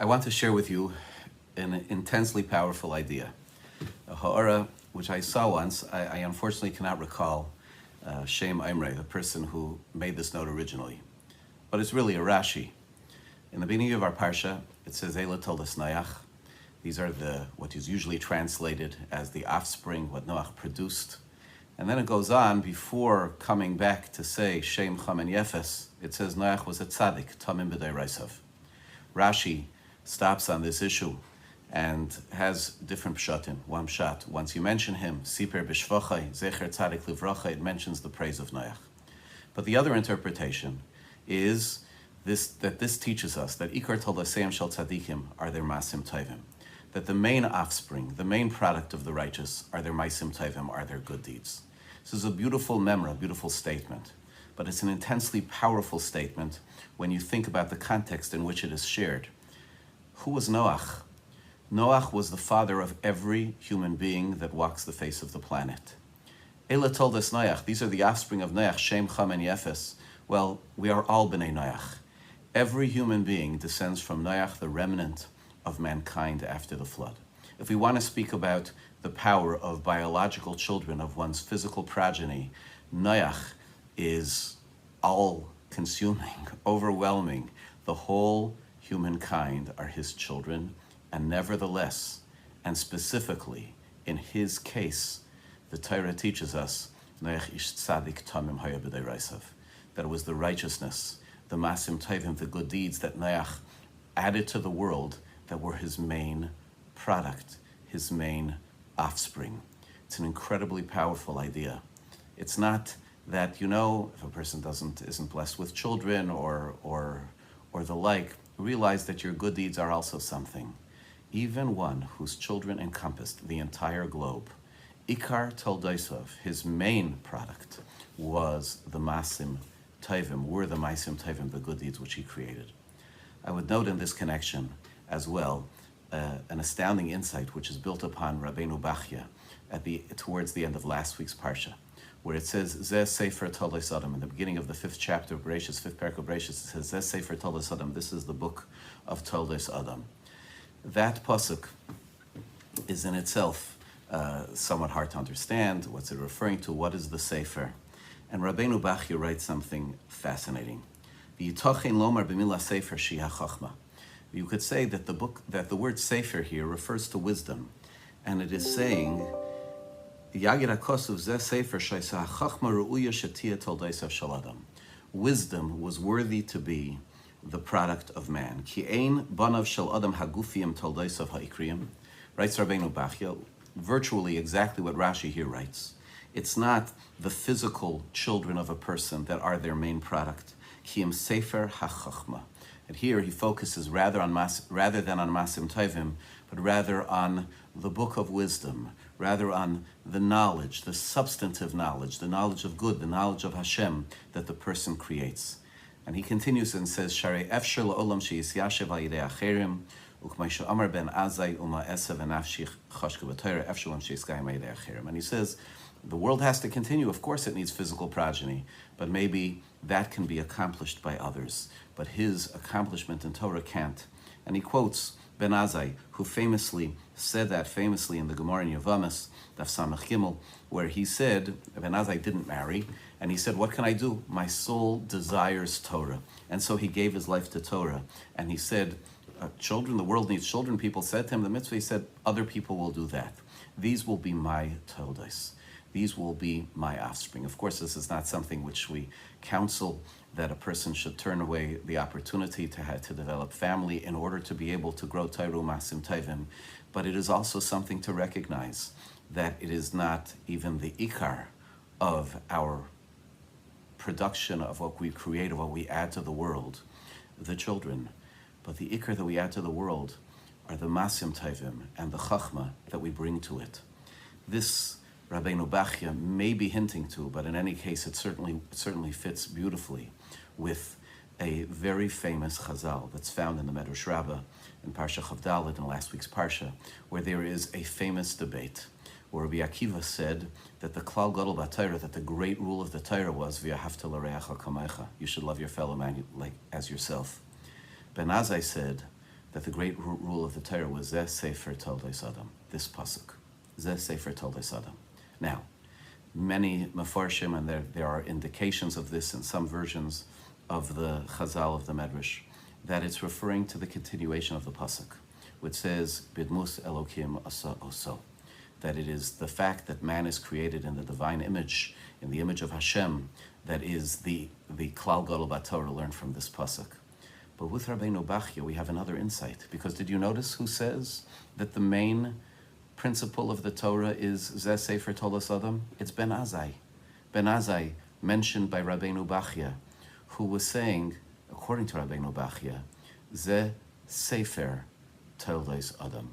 I want to share with you an intensely powerful idea. A Hauer, which I saw once, I unfortunately cannot recall Shem Imre, the person who made this note originally. But it's really a Rashi. In the beginning of our Parsha, it says, ZT'L Noach. These are what is usually translated as the offspring, what Noach produced. And then it goes on, before coming back to say Shem Cham and Yefes, it says Noach was a tzaddik, tamim b'day raisav. Rashi stops on this issue and has different pshatim. One pshat, once you mention him, Siper b'shvachai, zecher tzaddik livracha, it mentions the praise of Noach. But the other interpretation is that this teaches us that Ikar Toldaseyim Shel Tzadikim are their Masim Tovim. That the main offspring, the main product of the righteous are their Maisim Tovim, are their good deeds. This is a beautiful memra, a beautiful statement. But it's an intensely powerful statement when you think about the context in which it is shared. Who was Noach? Noach was the father of every human being that walks the face of the planet. Eila told us Noach, these are the offspring of Noach, Shem, Cham, and Yefes. Well, we are all b'nei Noach. Every human being descends from Noach, the remnant of mankind after the flood. If we want to speak about the power of biological children, of one's physical progeny, Noach is all-consuming, overwhelming. The whole humankind are his children, and nevertheless, and specifically, in his case, the Torah teaches us, Noach ish tzadik tamim haya b'day raisav, that it was the righteousness, the masim tovim, the good deeds that Noach added to the world that were his main product, his main offspring. It's an incredibly powerful idea. It's not that, if a person isn't blessed with children or the like, realize that your good deeds are also something. Even one whose children encompassed the entire globe, Ikar Toldaisov, his main product, was the Masim Tovim, were the Maisim Tovim, the good deeds which he created. I would note in this connection as well an astounding insight which is built upon Rabbeinu Bachya towards the end of last week's Parsha, where it says, Zeh Sefer Toldos Adam, in the beginning of the 5th chapter of Bereshis, 5th parak of Bereshis, it says, Zeh Sefer Toldos Adam, this is the book of Toldos Adam. That pasuk is in itself somewhat hard to understand. What's it referring to? What is the Sefer? And Rabbeinu Bachya writes something fascinating. V'yitochen lomar b'milah Sefer shi hachachma. You could say that the word Sefer here refers to wisdom, and it is saying, Yagir HaKosuv zeh Sefer shaisa hachachma ru'uya shetia toldeisav shel adam. Wisdom was worthy to be the product of man. Ki ein banav shel adam hagufiyim toldeisav ha'ikriim. Writes Rabbeinu Bachya, virtually exactly what Rashi here writes. It's not the physical children of a person that are their main product. Ki im Sefer hachachma. And here he focuses rather than on Masim Tovim, but rather on the book of wisdom, rather on the knowledge, the substantive knowledge, the knowledge of good, the knowledge of Hashem that the person creates. And he continues and says, Sharei efshir la'olam sheyisyashev al yidei acherim, uk'may she'amar ben azai uma esav enafshich chashku b'torah efshir la'olam sheyiskayim al yidei acherim. And he says, the world has to continue. Of course it needs physical progeny, but maybe that can be accomplished by others. But his accomplishment in Torah can't. And he quotes Ben Azai, who said that in the Gemara in Yavamas, Daf Samach Gimel, where he said, Ben Azai didn't marry, and he said, what can I do? My soul desires Torah. And so he gave his life to Torah. And he said, children, the world needs children. People said to him, the mitzvah, he said, other people will do that. These will be my toldos. These will be my offspring. Of course, this is not something which we counsel that a person should turn away the opportunity to develop family in order to be able to grow Torah Masim Tovim. But it is also something to recognize that it is not even the ikar of our production of what we create, of what we add to the world, the children. But the ikar that we add to the world are the Masim Tovim and the Chachma that we bring to it. This Rabbeinu Bachya may be hinting to, but in any case, it certainly fits beautifully with a very famous chazal that's found in the Medrash Rabbah in Parsha Chavdalet in last week's Parsha, where there is a famous debate where Rabbi Akiva said that the Klal Gadol B'Torah, that the great rule of the Torah was V'ahavta l'reacha kamecha, you should love your fellow man like as yourself. Ben Azai said, that the great rule of the Torah was Zeh Sefer Toldos Adam, this pasuk, Zeh Sefer Toldos Adam. Now, many Mefarshim, and there are indications of this in some versions of the Chazal of the Medrash, that it's referring to the continuation of the pasuk, which says Bidmus Elokim Asa Oso, that it is the fact that man is created in the divine image, in the image of Hashem, that is the Klal Gadol B'Torah learned from this pasuk. But with Rabbeinu Bachya, we have another insight, because did you notice who says that the main principle of the Torah is Zeh Sefer Toldos Adam? It's Ben Azai. Ben Azai, mentioned by Rabbeinu Bachya, who was saying, according to Rabbeinu Bachya, Zeh Sefer Toldos Adam,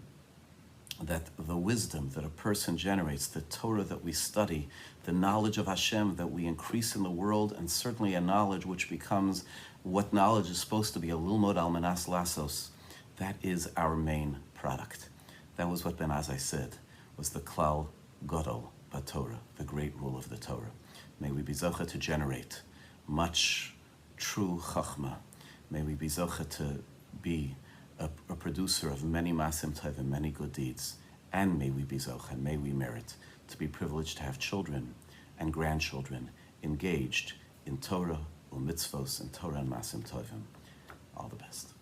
that the wisdom that a person generates, the Torah that we study, the knowledge of Hashem that we increase in the world, and certainly a knowledge which becomes what knowledge is supposed to be, a lilmod al manas lasos, that is our main product. That was what Ben Azai said, was the Klal Gadol B'Torah, the great rule of the Torah. May we be zocha to generate much true chachma. May we be zocha to be a producer of many masim tov and many good deeds. And may we be zocha, and may we merit to be privileged to have children and grandchildren engaged in Torah, mitzvos, and Torah and masim tovim. All the best.